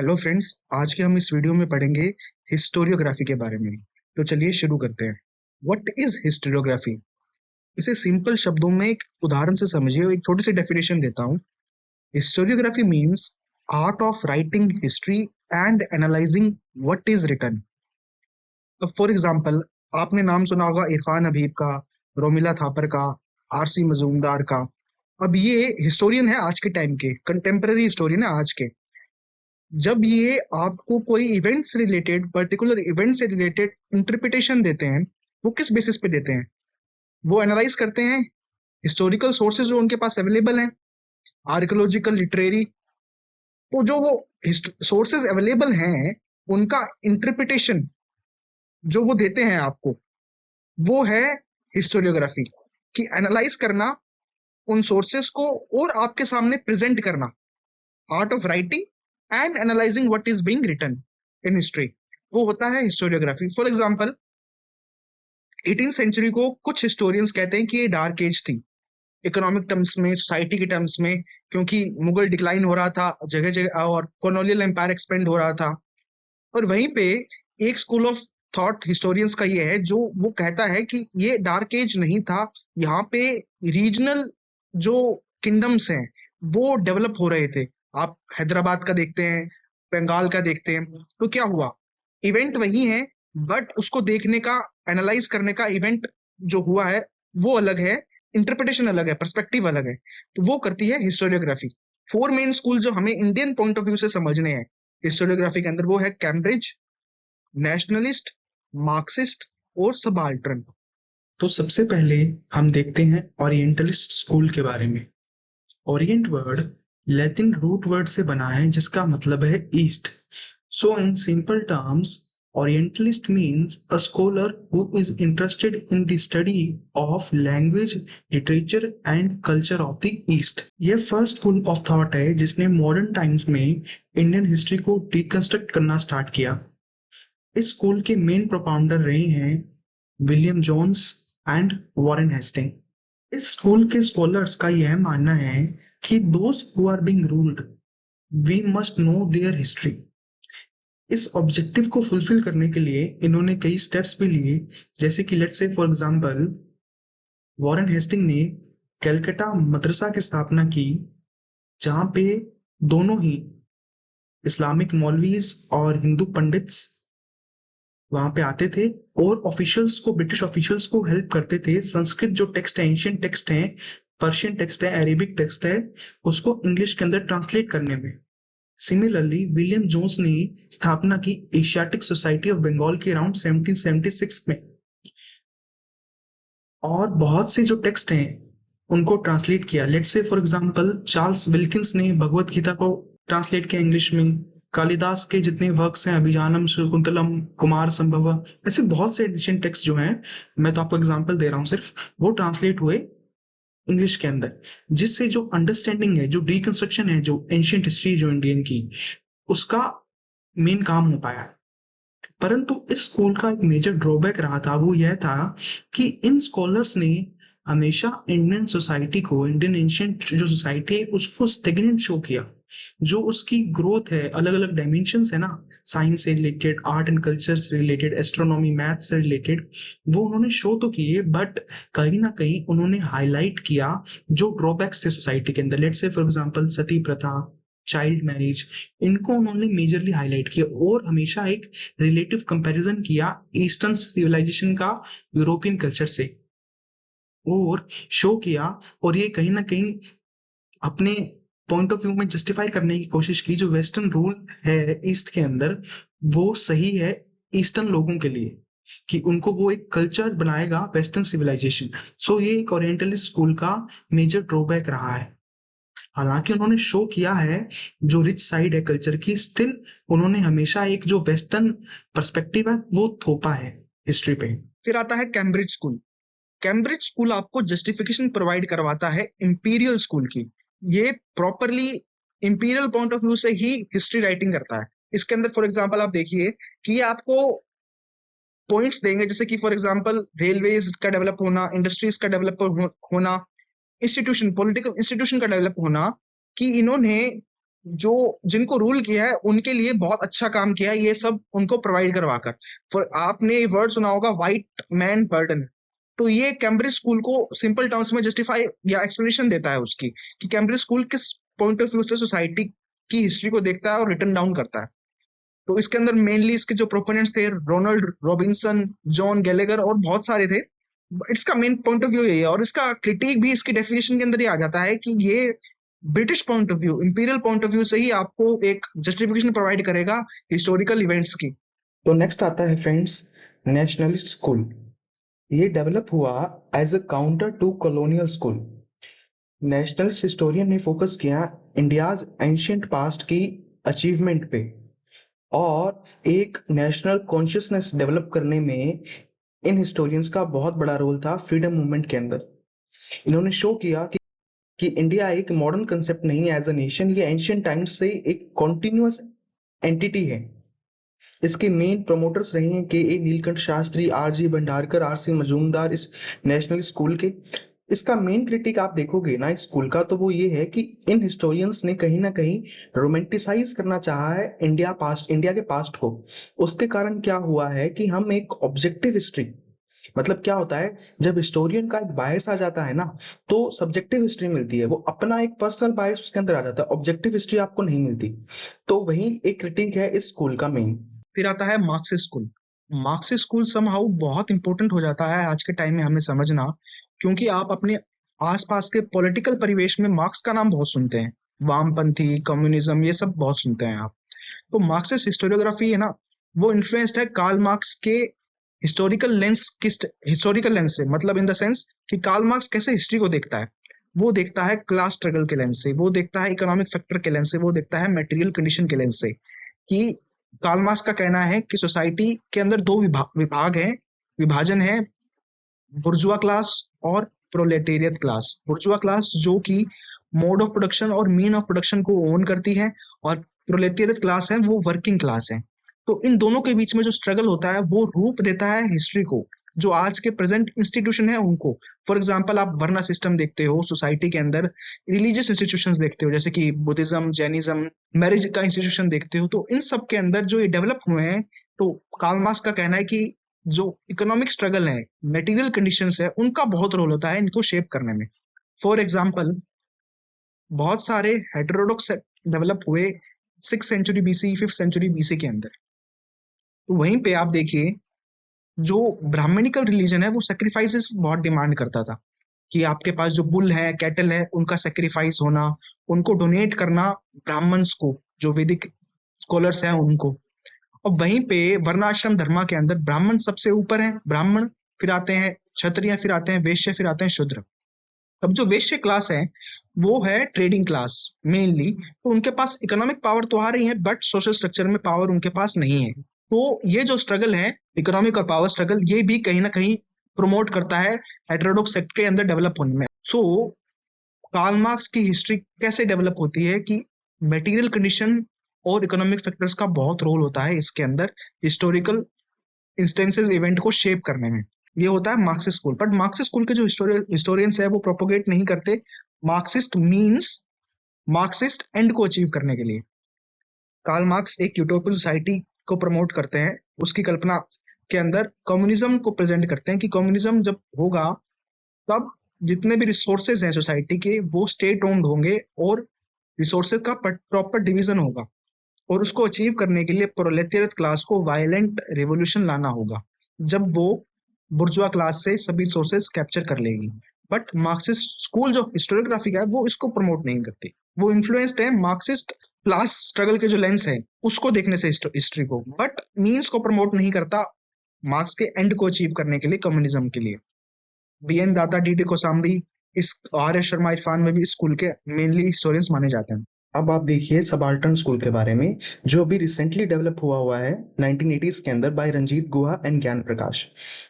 Hello friends, आज के हम इस वीडियो में पढ़ेंगे हिस्टोरियोग्राफी के बारे में। तो चलिए शुरू करते हैं। What is historiography? इसे सिंपल शब्दों में एक उदाहरण से समझिए। एक छोटी सी डेफिनेशन देता हूँ। Historiography means art of writing history and analysing what is written. अब फॉर एग्जाम्पल, आपने नाम सुना होगा इरफान हबीब का, रोमिला थापर का, आरसी मजूमदार का। अब ये हिस्टोरियन है आज के टाइम के, कंटेम्पररी हिस्टोरियन है आज के। जब ये आपको कोई इवेंट से रिलेटेड, पर्टिकुलर इवेंट से रिलेटेड इंटरप्रिटेशन देते हैं, वो किस बेसिस पे देते हैं? वो एनालाइज करते हैं हिस्टोरिकल सोर्सेज जो उनके पास अवेलेबल हैं, आर्कियोलॉजिकल, लिटरेरी। तो जो वो सोर्सेज अवेलेबल हैं, उनका इंटरप्रिटेशन जो वो देते हैं आपको, वो है हिस्टोरियोग्राफी। कि एनालाइज करना उन सोर्सेज को और आपके सामने प्रेजेंट करना। Art of writing and analysing what is being written in history, वो होता है historiography. For example, 18th century को कुछ हिस्टोरियंस कहते हैं कि ये डार्क एज थी, इकोनॉमिक टर्म्स में, सोसाइटी के टर्म्स में, क्योंकि मुगल डिक्लाइन हो रहा था जगह जगह और कॉलोनियल एम्पायर एक्सपेंड हो रहा था। और वहीं पे एक स्कूल ऑफ थॉट हिस्टोरियंस का ये है जो वो कहता है कि ये डार्क एज नहीं था, यहाँ पे रीजनल जो किंगडम्स हैं वो डेवलप हो रहे थे। आप हैदराबाद का देखते हैं, बंगाल का देखते हैं। तो क्या हुआ, इवेंट वही है, बट उसको देखने का, एनालाइज करने का इवेंट जो हुआ है वो अलग है, इंटरप्रिटेशन अलग है, पर्सपेक्टिव अलग है। तो वो करती है हिस्टोरियोग्राफी। 4 मेन स्कूल जो हमें इंडियन पॉइंट ऑफ व्यू से समझने हैं हिस्टोरियोग्राफी के अंदर, वो है कैम्ब्रिज, नेशनलिस्ट, मार्क्सिस्ट और सबाल्टर्न। तो सबसे पहले हम देखते हैं ओरिएंटलिस्ट स्कूल के बारे में। Orient word Latin root word से बना है जिसका मतलब है east. So in simple terms, orientalist means a scholar who is interested in the study of language, literature and culture of the East. यह फर्स्ट स्कूल ऑफ थॉट है जिसने modern times में इंडियन हिस्ट्री को deconstruct करना start किया। इस school के main propounder रहे हैं William Jones and Warren Hasting. इस स्कूल के स्कॉलर्स का यह मानना है कि those who are being ruled, we must know their history. इस ऑब्जेक्टिव को फुलफिल करने के लिए इन्होंने कई स्टेप्स भी लिए, जैसे कि let's say for example, Warren Hasting ने कलकत्ता मदरसा की स्थापना की, जहां पे दोनों ही इस्लामिक मौलवीज और हिंदू पंडित्स वहां पे आते थे और ऑफिशियल्स को, ब्रिटिश ऑफिशियल्स को हेल्प करते थे संस्कृत जो टेक्स्ट है, एंशियंट टेक्स्ट है, पर्शियन टेक्स्ट है, अरेबिक टेक्स्ट है, उसको इंग्लिश के अंदर ट्रांसलेट करने में। सिमिलरली विलियम जोन्स ने स्थापना की एशियाटिक सोसाइटी ऑफ बंगाल के अराउंड 1776 में, और बहुत से जो टेक्स्ट हैं उनको ट्रांसलेट किया। Let's say for example, Charles Wilkins ने भगवत गीता को ट्रांसलेट किया इंग्लिश में। कालिदास के जितने वर्क्स हैं, अभिजानम, शकुंतलम, कुमार संभव, ऐसे बहुत से एडिशन टेक्स्ट जो हैं, मैं तो आपको एग्जांपल दे रहा हूँ सिर्फ, वो ट्रांसलेट हुए इंग्लिश के अंदर, जिससे जो अंडरस्टैंडिंग है, जो रिकंस्ट्रक्शन है, जो एंशियंट हिस्ट्री जो इंडियन की, उसका मेन काम हो पाया। परंतु इस स्कूल का एक मेजर ड्रॉबैक रहा था, वो यह था कि इन स्कॉलर्स ने हमेशा इंडियन सोसाइटी को, इंडियन एंशियंट जो सोसाइटी है उसको स्टेगनेंट शो किया। जो उसकी ग्रोथ है, अलग अलग डायमेंशंस है ना, साइंस से रिलेटेड, आर्ट एंड कल्चर से रिलेटेड, एस्ट्रोनॉमी, मैथ से रिलेटेड, वो उन्होंने शो तो किए, बट कहीं ना कहीं उन्होंने हाईलाइट किया जो ड्रॉबैक्स थे सोसाइटी के अंदर। लेट्स से फॉर एग्जांपल सती प्रथा, चाइल्ड मैरिज, इनको उन्होंने मेजरली हाईलाइट किया और हमेशा एक रिलेटिव कंपैरिजन किया ईस्टर्न सिविलाइजेशन का यूरोपियन कल्चर से, और शो किया, और ये कहीं ना कहीं अपने पॉइंट ऑफ व्यू में जस्टिफाई करने की कोशिश की जो वेस्टर्न रूल है ईस्ट के अंदर, वो सही है ईस्टर्न लोगों के लिए, कि उनको वो एक कल्चर बनाएगा वेस्टर्न सिविलाइजेशन। सो ये एक ओरिएंटलिस्ट स्कूल का मेजर ड्रॉबैक रहा है। हालांकि उन्होंने शो किया है जो रिच साइड है कल्चर की, स्टिल उन्होंने हमेशा एक जो वेस्टर्न पर्सपेक्टिव है वो थोपा है हिस्ट्री पे। फिर आता है कैम्ब्रिज स्कूल। कैम्ब्रिज स्कूल आपको जस्टिफिकेशन प्रोवाइड करवाता है इंपीरियल स्कूल की। ये properly imperial point of view से ही हिस्ट्री राइटिंग करता है। इसके अंदर फॉर एग्जांपल आप देखिए कि ये आपको पॉइंट्स देंगे, जैसे कि फॉर एग्जांपल रेलवेज का डेवलप होना, इंडस्ट्रीज का डेवलप होना, इंस्टीट्यूशन, पॉलिटिकल इंस्टीट्यूशन का डेवलप होना, कि इन्होंने जो जिनको रूल किया है उनके लिए बहुत अच्छा काम किया है ये सब उनको प्रोवाइड करवाकर। फॉर आपने वर्ड सुना होगा व्हाइट मैन बर्डन। तो ये कैम्ब्रिज स्कूल को सिंपल टर्म्स में जस्टिफाई या एक्सप्लेनेशन देता है उसकी, कि कैम्ब्रिज स्कूल किस पॉइंट ऑफ व्यू से सोसाइटी की हिस्ट्री को देखता है और रिटर्न डाउन करता है। तो इसके अंदर मेनली इसके जो प्रोपोनेंट्स थे रोनाल्ड रॉबिन्सन, जॉन गैलेगर और बहुत सारे थे। इसका मेन पॉइंट ऑफ व्यू यही है, और इसका क्रिटिक भी इसकी डेफिनेशन के अंदर ही आ जाता है कि ये British point of view, imperial point of view से ही आपको एक जस्टिफिकेशन प्रोवाइड करेगा हिस्टोरिकल इवेंट्स की। तो नेक्स्ट आता है फ्रेंड्स नेशनलिस्ट स्कूल। ये डेवलप हुआ as a counter to colonial school. Nationalist historian ने फोकस किया इंडियाज एंशियंट पास्ट की अचीवमेंट पे और एक नेशनल कॉन्शियसनेस डेवलप करने में इन हिस्टोरियंस का बहुत बड़ा रोल था फ्रीडम मूवमेंट के अंदर। इन्होंने शो किया कि इंडिया एक मॉडर्न कंसेप्ट नहीं है एज अ नेशन, ये एंशियंट टाइम्स से एक कॉन्टिन्यूअस एंटिटी है। इसके मेन प्रोमोटर्स रहे हैं K A Nilakanta Sastri, R G Bhandarkar, R C Majumdar इस नेशनल स्कूल के। इसका मेन क्रिटिक आप देखोगे ना इस स्कूल का, तो वो ये है कि इन हिस्टोरियंस ने कहीं ना कहीं रोमांटिसाइज करना चाहा है इंडिया के पास्ट को। उसके कारण क्या हुआ है कि हम एक ऑब्जेक्टिव हिस्ट्री, मतलब क्या होता है जब हिस्टोरियन का एक बायस आ जाता है ना, तो सब्जेक्टिव हिस्ट्री मिलती है, वो अपना एक पर्सनल बायस उसके अंदर आ जाता है, ऑब्जेक्टिव हिस्ट्री आपको नहीं मिलती। तो वही एक क्रिटिक है इस स्कूल का मेन। फिर आता है Marxist school. Marxist school somehow बहुत इंपॉर्टेंट हो जाता है आज के टाइम में हमें समझना, क्योंकि आप अपने आसपास के पॉलिटिकल परिवेश में मार्क्स का नाम बहुत सुनते हैं। वामपंथी, कम्युनिज्म, ये सब बहुत सुनते हैं आप। तो मार्क्सिस्ट हिस्टोरियोग्राफी है ना, वो इन्फ्लुएंस्ड है कार्ल मार्क्स के हिस्टोरिकल लेंस से, मतलब इन द सेंस कि कार्ल मार्क्स कैसे हिस्ट्री को देखता है। वो देखता है क्लास स्ट्रगल के लेंस से, वो देखता है इकोनॉमिक फैक्टर के लेंस से, वो देखता है मटेरियल कंडीशन के लेंस से। कि कार्ल मार्क्स का कहना है कि सोसाइटी के अंदर दो विभाग हैं, विभाजन है, बुर्जुआ क्लास और प्रोलेटेरियत क्लास। बुर्जुआ क्लास जो कि मोड ऑफ प्रोडक्शन और मीन ऑफ प्रोडक्शन को ओन करती है, और प्रोलेटेरियत क्लास है वो वर्किंग क्लास है। तो इन दोनों के बीच में जो स्ट्रगल होता है वो रूप देता है हिस्ट्री को, जो आज के प्रेजेंट इंस्टीट्यूशन है उनको। फॉर एग्जाम्पल आप वर्ना सिस्टम देखते हो सोसाइटी के अंदर, रिलीजियस इंस्टीट्यूशंस देखते हो जैसे कि बुद्धिज्म, जैनिज्म, मैरिज का इंस्टीट्यूशन देखते हो, तो इन सब के अंदर जो ये डेवलप हुए हैं, तो कार्ल मार्क्स का कहना है कि जो इकोनॉमिक स्ट्रगल है, मटेरियल कंडीशंस है, उनका बहुत रोल होता है इनको शेप करने में। फॉर एग्जाम्पल बहुत सारे हेटेरोडॉक्स डेवलप हुए 6th century BC, 5th century BC के अंदर। तो वहीं पे आप देखिए जो ब्राह्मणिकल रिलीजन है वो सेक्रीफाइसेस बहुत डिमांड करता था, कि आपके पास जो बुल है, कैटल है, उनका सेक्रीफाइस होना, उनको डोनेट करना ब्राह्मण्स को, जो वैदिक स्कॉलर्स हैं उनको। और वहीं पे वर्णाश्रम धर्मा के अंदर ब्राह्मण सबसे ऊपर है, ब्राह्मण, फिर आते हैं क्षत्रिय, फिर आते हैं वैश्य, फिर आते हैं शूद्र। अब जो वैश्य क्लास है वो है ट्रेडिंग क्लास मेनली, तो उनके पास इकोनॉमिक पावर तो आ रही है बट सोशल स्ट्रक्चर में पावर उनके पास नहीं है। तो ये जो स्ट्रगल है, इकोनॉमिक और पावर स्ट्रगल, ये भी कहीं ना कहीं प्रोमोट करता है हेटेरोडॉक्स सेक्ट के अंदर डेवलप होने में। सो कार्ल मार्क्स की हिस्ट्री कैसे डेवलप होती है कि मटेरियल कंडीशन और इकोनॉमिक फैक्टर्स का बहुत रोल होता है इसके अंदर हिस्टोरिकल इंस्टेंसेस इवेंट को शेप करने में। ये होता है Marxist school. But Marxist school के जो हिस्टोरियंस है वो प्रोपोगेट नहीं करते मार्क्सिस्ट मीन्स मार्क्सिस्ट एंड को अचीव करने के लिए। कार्ल मार्क्स एक यूटोपियन सोसाइटी को प्रमोट करते हैं, उसकी कल्पना के अंदर कम्युनिज्म को प्रेजेंट करते हैं कि कम्युनिज्म जब होगा तब जितने भी रिसोर्सेज हैं सोसाइटी के वो स्टेट ओन्ड होंगे और रिसोर्सेज का प्रॉपर डिवीजन होगा, और उसको अचीव करने के लिए प्रोलेटेरियट क्लास को वायलेंट रेवोल्यूशन लाना होगा जब वो बुर्जुआ क्लास से सभी रिसोर्सेज कैप्चर कर लेगी। बट मार्क्सिस्ट स्कूल जो हिस्टोरियोग्राफी का है वो इसको प्रमोट नहीं करती, वो इन्फ्लुएंस्ड है मार्क्सिस्ट क्लास स्ट्रगल के जो लेंस है उसको देखने से हिस्ट्री को, बट मीन्स को प्रमोट नहीं करता मार्क्स के एंड को अचीव करने के लिए, कम्युनिज्म के लिए। बी एन दाता, डी डी कोसाम्बी, इस आर एस शर्मा इरफान में भी स्कूल के मेनली हिस्टोरियंस माने जाते हैं। अब आप देखिए सबाल्टर्न स्कूल के बारे में, जो अभी रिसेंटली डेवलप हुआ है 1980s के अंदर बाय रंजीत गुहा एंड ज्ञान प्रकाश।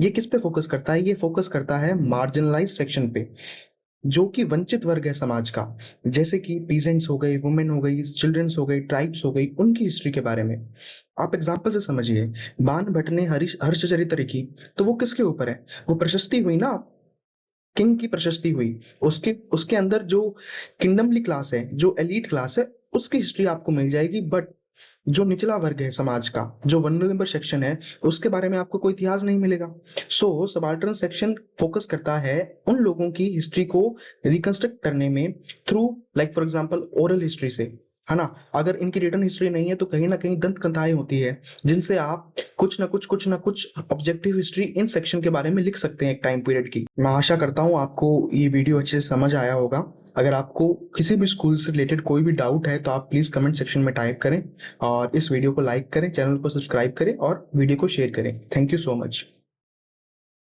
ये किस पे फोकस करता है? ये फोकस करता है मार्जिनलाइज सेक्शन पे, जो कि वंचित वर्ग है समाज का, जैसे कि पीजेंट्स हो गए, वुमेन हो गई, चिल्ड्रंस हो गई, ट्राइब्स हो गई, उनकी हिस्ट्री के बारे में आप एग्जाम्पल से समझिए। बाण भट्ट ने हर्षचरित लिखी, तो वो किसके ऊपर है? वो प्रशस्ति हुई ना, किंग की प्रशस्ति हुई। उसके उसके अंदर जो किंगडमली क्लास है, जो एलीट क्लास है, उसकी हिस्ट्री आपको मिल जाएगी। बट जो निचला वर्ग है समाज का, जो वनरेबल सेक्शन है, उसके बारे में आपको कोई इतिहास नहीं मिलेगा। सो सबाल्टर्न सेक्शन फोकस करता है उन लोगों की हिस्ट्री को रिकंस्ट्रक्ट करने में through like for example oral history से, है ना। अगर इनकी रिटर्न हिस्ट्री नहीं है तो कहीं ना कहीं दंत कथाएं होती है जिनसे आप कुछ ना कुछ ऑब्जेक्टिव हिस्ट्री इन सेक्शन के बारे में लिख सकते हैं एक टाइम पीरियड की। मैं आशा करता हूँ आपको ये वीडियो अच्छे से समझ आया होगा। अगर आपको किसी भी स्कूल से रिलेटेड कोई भी डाउट है तो आप प्लीज कमेंट सेक्शन में टाइप करें और इस वीडियो को लाइक करें, चैनल को सब्सक्राइब करें और वीडियो को शेयर करें। Thank you so much.